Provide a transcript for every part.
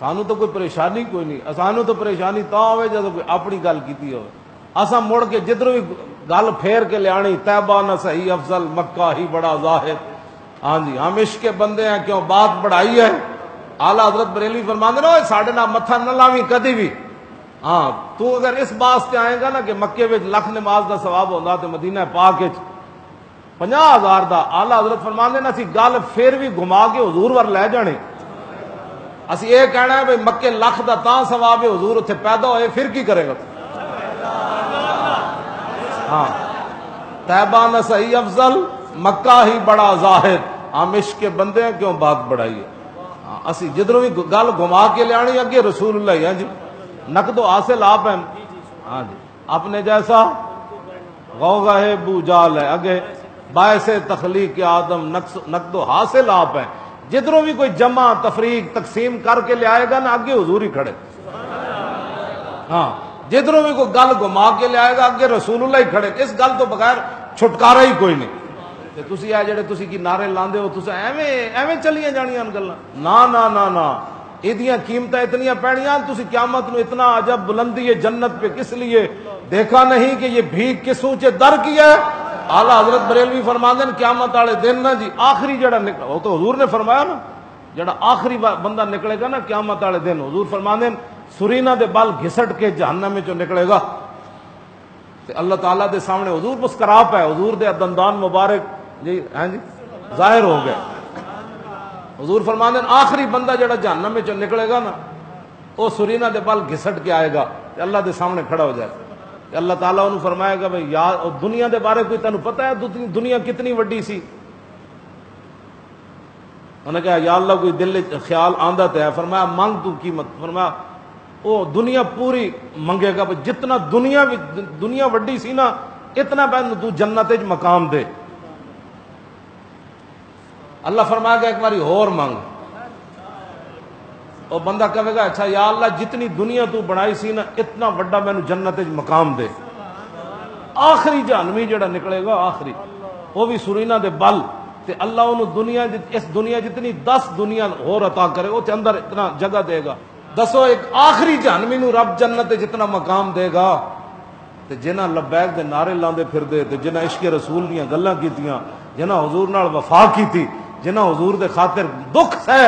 سانو تو کوئی پریشانی کوئی نہیں، سانو تو پریشانی تا ہوئے جب کوئی اپنی گل کیتی ہوئے، اساں مڑ کے جدھر بھی گل پھیر کے لیانی طیبہ نہ صحیح افضل مکہ ہی بڑا ظاہر، ہاں جی ہم عشق کے بندے ہیں کیوں بات بڑھائی ہے۔ اعلیٰ حضرت بریلوی فرماندے نا ساڈے نال متھا نہ لاویں کدی بھی، ہاں تو اگر اس واسطے آئے گا نا کہ مکے وچ لکھ نماز دا ثواب ہوندا تے مدینہ پاک وچ 50,000 دا، اعلیٰ حضرت فرماندے نا اسی گل پھر بھی گھما کے حضور ور لے جانے، اسی یہ کہنا ہے بھئی مکے لکھ دا تاں ثواب ہے حضور اتنے پیدا ہوئے، پھر کی کرے گا؟ ہاں طیبہ نہ صحیح افضل مکہ ہی بڑا ظاہر، ہم عشق کے بندے ہیں کیوں بات بڑھائی ہے۔ ہاں اسی جدھروں بھی گل گھما کے لیانی اگے رسول اللہ ہی، ہاں جی نقد و حاصل آپ ہیں، ہاں جی اپنے جیسا غوغہ بو جال ہے، اگے باعث تخلیق آدم نقد و حاصل آپ ہیں، جدھروں بھی کوئی جمع تفریق تقسیم کر کے لے آئے گا نا اگے حضور ہی کھڑے، ہاں جدھروں بھی کوئی گل گھما کے لے آئے گا اگے رسول اللہ ہی کھڑے، اس گل تو بغیر چھٹکارا ہی کوئی نہیں۔ تے تسی آ جڑے تسی کی نعرے لاندے ہو تسی ایویں چلیاں جانیاں گلاں، نا نا نا نا ایدیاں قیمتاں اتنیاں پیڑیاں، تسی قیامت نو اتنا عجب بلندی ہے جنت پہ کس لیے دیکھا نہیں کہ یہ بھیک کس اونچے در کی ہے۔ اعلیٰ حضرت بریلوی فرماندے ہیں قیامت والے دن نا جی آخری جڑا نکلا، وہ تو حضور نے فرمایا نا جڑا آخری بندہ نکلے گا نا قیامت والے دن، حضور فرماندے ہیں سرینا دے بال گھسٹ کے جہنم میں جو نکلے گا تے اللہ تعالیٰ دے سامنے حضور مسکرا پہ، حضور دے دندان مبارک جی ہاں جی ظاہر ہو گئے۔ حضور فرماندے ہیں آخری بندہ جڑا جہنم میں جو نکلے گا نا وہ سرینا دے بال گھسٹ کے آئے گا تے اللہ دے سامنے کھڑا ہو جائے کہ اللہ تعالیٰ انہوں فرمائے گا بھئی یار دنیا دے بارے کوئی تینوں پتہ ہے دنیا کتنی وڈی سی؟ انہوں نے کہا یا اللہ کوئی دل خیال آندہ تے ہے، فرمایا مانگ تو قیمت، فرمایا وہ دنیا پوری منگے گا جتنا دنیا وڈی سی نا اتنا پہن تو جنت وچ مقام دے۔ اللہ فرمائے گا ایک باری اور مانگ، اور بندہ کہے گا اچھا یا اللہ جتنی دنیا تو بنائی سی نا اتنا وڈا میں جنت وچ مقام دے۔ آخری جہنمی جڑا نکلے گا آخری وہ بھی سرینا دے بل تے اللہ انہوں دنیا اس دنیا جتنی 10 دنیا اور عطا کرے وہ تے اندر اتنا جگہ دے گا، دسو ایک آخری جہنمی نو رب جنت جتنا مقام دے گا تے جنہاں لبیک دے نعرے لاندے پھر دے تے جنہاں عشق رسول دیاں گلاں کیتیاں، جنہاں حضور نال وفا کیتی، جنہاں حضور دے خاطر دکھ ہے،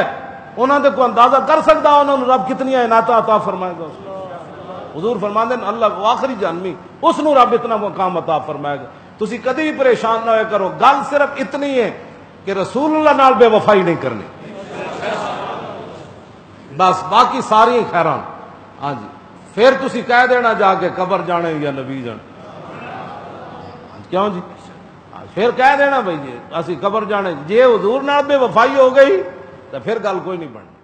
انہاں دے کو اندازہ کر سکتا انہاں نو رب کتنی عنایتاں عطا فرمائے گا۔ حضور فرماندے ہیں اللہ آخری جہنمی اس نو رب اتنا مقام عطا فرمائے گا۔ تسی کدی بھی پریشان نہ ہوئے کرو، گل صرف اتنی ہے کہ رسول اللہ نال بے وفائی نہیں کرنی، بس باقی ساری خیران، ہاں جی پھر تسی کہہ دینا جا کے قبر جانے یا نبی جان، کیوں جی پھر کہہ دینا بھائی جی اسی قبر جانے، جے حضور نال بے وفائی ہو گئی تو پھر گل کوئی نہیں بننی۔